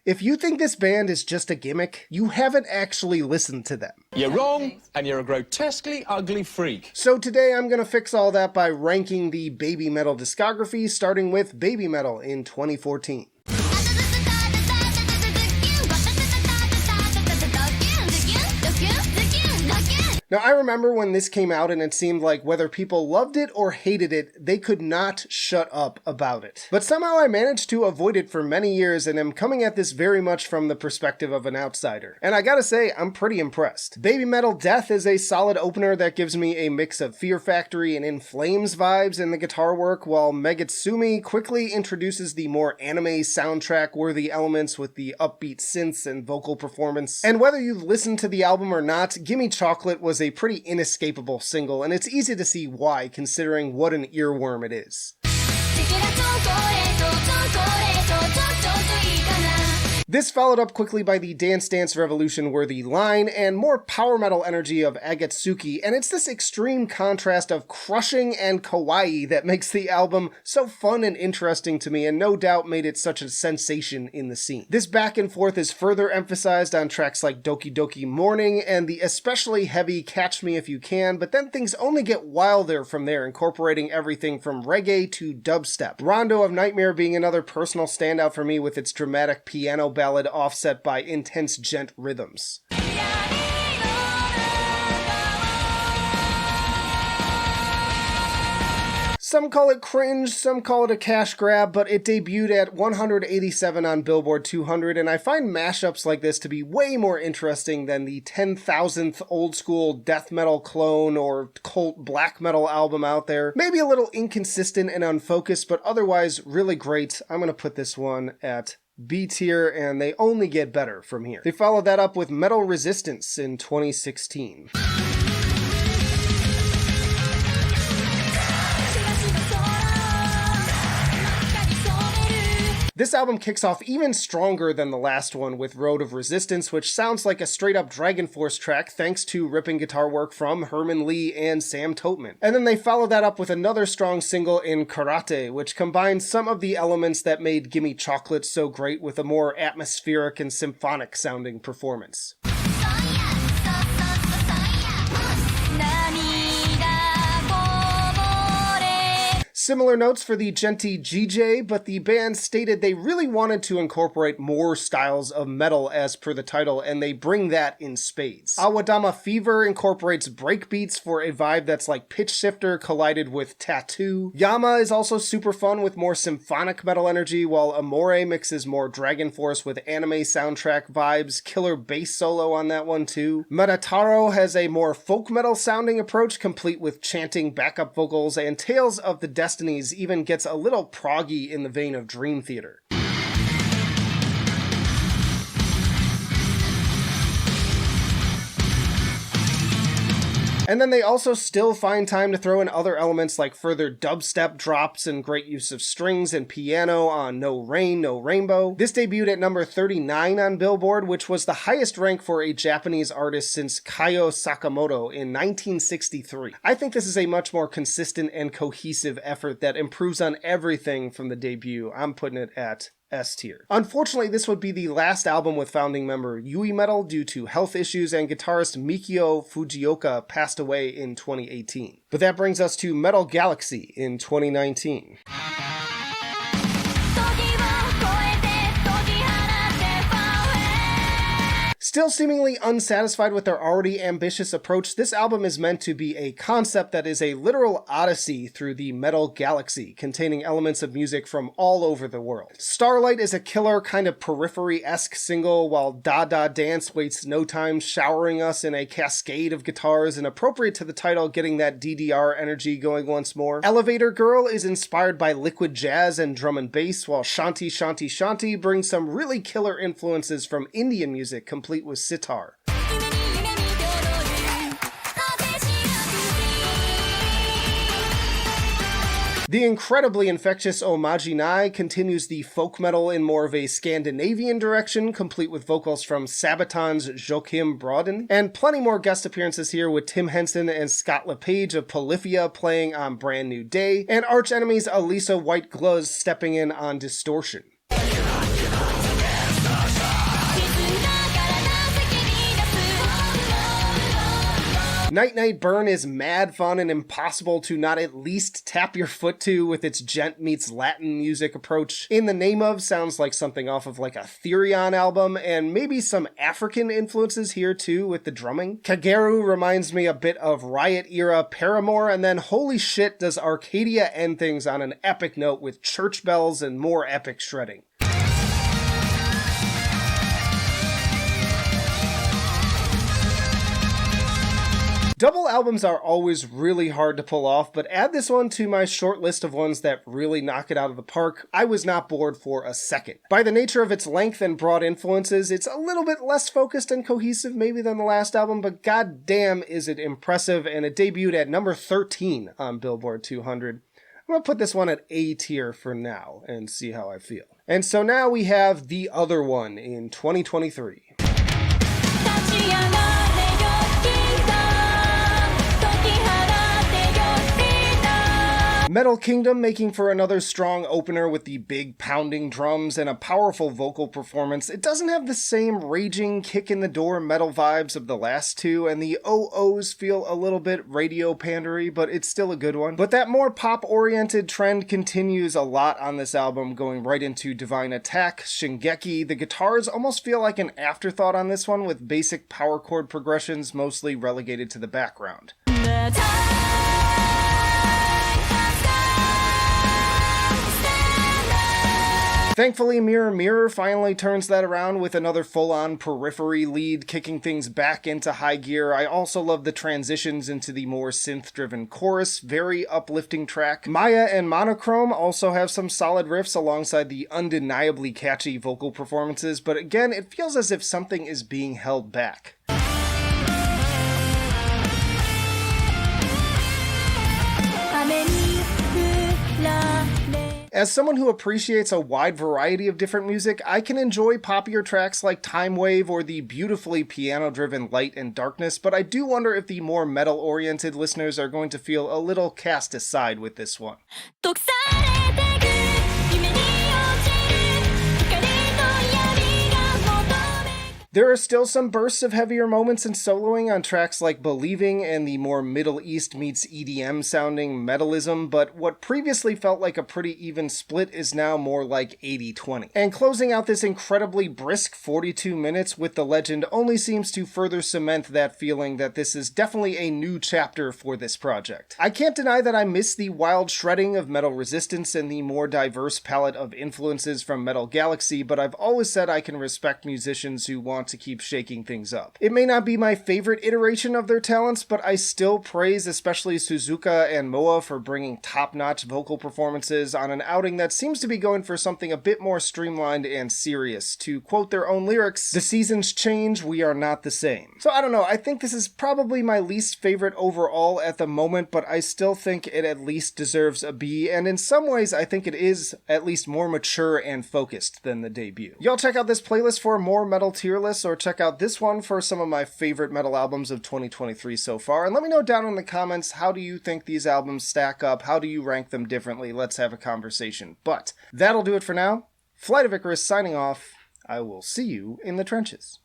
If you think this band is just a gimmick, you haven't actually listened to them. You're wrong, and you're a grotesquely ugly freak. So today I'm gonna fix all that by ranking the Babymetal discography, starting with Babymetal in 2014. Now, I remember when this came out and it seemed like whether people loved it or hated it, they could not shut up about it. But somehow I managed to avoid it for many years and am coming at this very much from the perspective of an outsider. And I gotta say, I'm pretty impressed. Babymetal Death is a solid opener that gives me a mix of Fear Factory and In Flames vibes in the guitar work, while Megitsumi quickly introduces the more anime soundtrack-worthy elements with the upbeat synths and vocal performance. And whether you've listened to the album or not, Gimme Chocolate was a pretty inescapable single, and it's easy to see why, considering what an earworm it is. This followed up quickly by the Dance Dance Revolution worthy line and more power metal energy of Agetsuki, and it's this extreme contrast of crushing and kawaii that makes the album so fun and interesting to me, and no doubt made it such a sensation in the scene. This back and forth is further emphasized on tracks like Doki Doki Morning and the especially heavy Catch Me If You Can, but then things only get wilder from there, incorporating everything from reggae to dubstep. Rondo of Nightmare being another personal standout for me with its dramatic piano ballad offset by intense djent rhythms. Some call it cringe, some call it a cash grab, but it debuted at 187 on Billboard 200, and I find mashups like this to be way more interesting than the 10,000th old school death metal clone or cult black metal album out there. Maybe a little inconsistent and unfocused, but otherwise really great. I'm gonna put this one at B tier, and they only get better from here. They followed that up with Metal Resistance in 2016. This album kicks off even stronger than the last one with Road of Resistance, which sounds like a straight-up Dragon Force track thanks to ripping guitar work from Herman Lee and Sam Toteman. And then they follow that up with another strong single in Karate, which combines some of the elements that made Gimme Chocolate so great with a more atmospheric and symphonic-sounding performance. Similar notes for the Genty GJ, but the band stated they really wanted to incorporate more styles of metal as per the title, and they bring that in spades. Awadama Fever incorporates breakbeats for a vibe that's like Pitch Shifter collided with Tattoo. Yama is also super fun with more symphonic metal energy, while Amore mixes more Dragon Force with anime soundtrack vibes. Killer bass solo on that one too. Metataro has a more folk metal sounding approach, complete with chanting backup vocals, and Tales of the Destinies even gets a little proggy in the vein of Dream Theater. And then they also still find time to throw in other elements like further dubstep drops and great use of strings and piano on No Rain, No Rainbow. This debuted at number 39 on Billboard, which was the highest rank for a Japanese artist since Kaio Sakamoto in 1963. I think this is a much more consistent and cohesive effort that improves on everything from the debut. I'm putting it at S tier. Unfortunately, this would be the last album with founding member Yui Metal due to health issues, and guitarist Mikio Fujioka passed away in 2018. But that brings us to Metal Galaxy in 2019. Still seemingly unsatisfied with their already ambitious approach, this album is meant to be a concept that is a literal odyssey through the metal galaxy, containing elements of music from all over the world. Starlight is a killer kind of periphery-esque single, while Da Da Dance waits no time showering us in a cascade of guitars and appropriate to the title, getting that DDR energy going once more. Elevator Girl is inspired by liquid jazz and drum and bass, while Shanti Shanti Shanti brings some really killer influences from Indian music, complete with sitar. The incredibly infectious Omajinai continues the folk metal in more of a Scandinavian direction, complete with vocals from Sabaton's Joachim Broden, and plenty more guest appearances here with Tim Henson and Scott LePage of Polyphia playing on Brand New Day, and Arch Enemy's Elisa White Gluz stepping in on Distortion. Night Night Burn is mad fun and impossible to not at least tap your foot to with its gent meets Latin music approach. In the Name Of sounds like something off of like a Therion album, and maybe some African influences here too with the drumming. Kageru reminds me a bit of Riot era Paramore, and then holy shit does Arcadia end things on an epic note with church bells and more epic shredding. Double albums are always really hard to pull off, but add this one to my short list of ones that really knock it out of the park. I was not bored for a second. By the nature of its length and broad influences, it's a little bit less focused and cohesive maybe than the last album, but goddamn is it impressive, and it debuted at number 13 on Billboard 200. I'm gonna put this one at A tier for now and see how I feel. And so now we have The Other One in 2023. Metal Kingdom making for another strong opener with the big pounding drums and a powerful vocal performance. It doesn't have the same raging kick-in-the-door metal vibes of the last two, and the OOs feel a little bit radio pandery, but it's still a good one. But that more pop-oriented trend continues a lot on this album, going right into Divine Attack, Shingeki. The guitars almost feel like an afterthought on this one, with basic power chord progressions mostly relegated to the background. Thankfully, Mirror Mirror finally turns that around with another full-on periphery lead, kicking things back into high gear. I also love the transitions into the more synth-driven chorus, very uplifting track. Maya and Monochrome also have some solid riffs alongside the undeniably catchy vocal performances, but again, it feels as if something is being held back. As someone who appreciates a wide variety of different music, I can enjoy poppier tracks like Time Wave or the beautifully piano-driven Light and Darkness, but I do wonder if the more metal-oriented listeners are going to feel a little cast aside with this one. There are still some bursts of heavier moments and soloing on tracks like Believing and the more Middle East meets EDM sounding Metalism, but what previously felt like a pretty even split is now more like 80-20. And closing out this incredibly brisk 42 minutes with The Legend only seems to further cement that feeling that this is definitely a new chapter for this project. I can't deny that I miss the wild shredding of Metal Resistance and the more diverse palette of influences from Metal Galaxy, but I've always said I can respect musicians who want to keep shaking things up. It may not be my favorite iteration of their talents, but I still praise especially Suzuka and Moa for bringing top-notch vocal performances on an outing that seems to be going for something a bit more streamlined and serious. To quote their own lyrics, "The seasons change, we are not the same." So I don't know, I think this is probably my least favorite overall at the moment, but I still think it at least deserves a B, and in some ways I think it is at least more mature and focused than the debut. Y'all check out this playlist for more metal tier lists, or check out this one for some of my favorite metal albums of 2023 so far, and let me know down in the comments, how do you think these albums stack up? How do you rank them differently? Let's have a conversation. But that'll do it for now. Flight of Icarus signing off. I will see you in the trenches.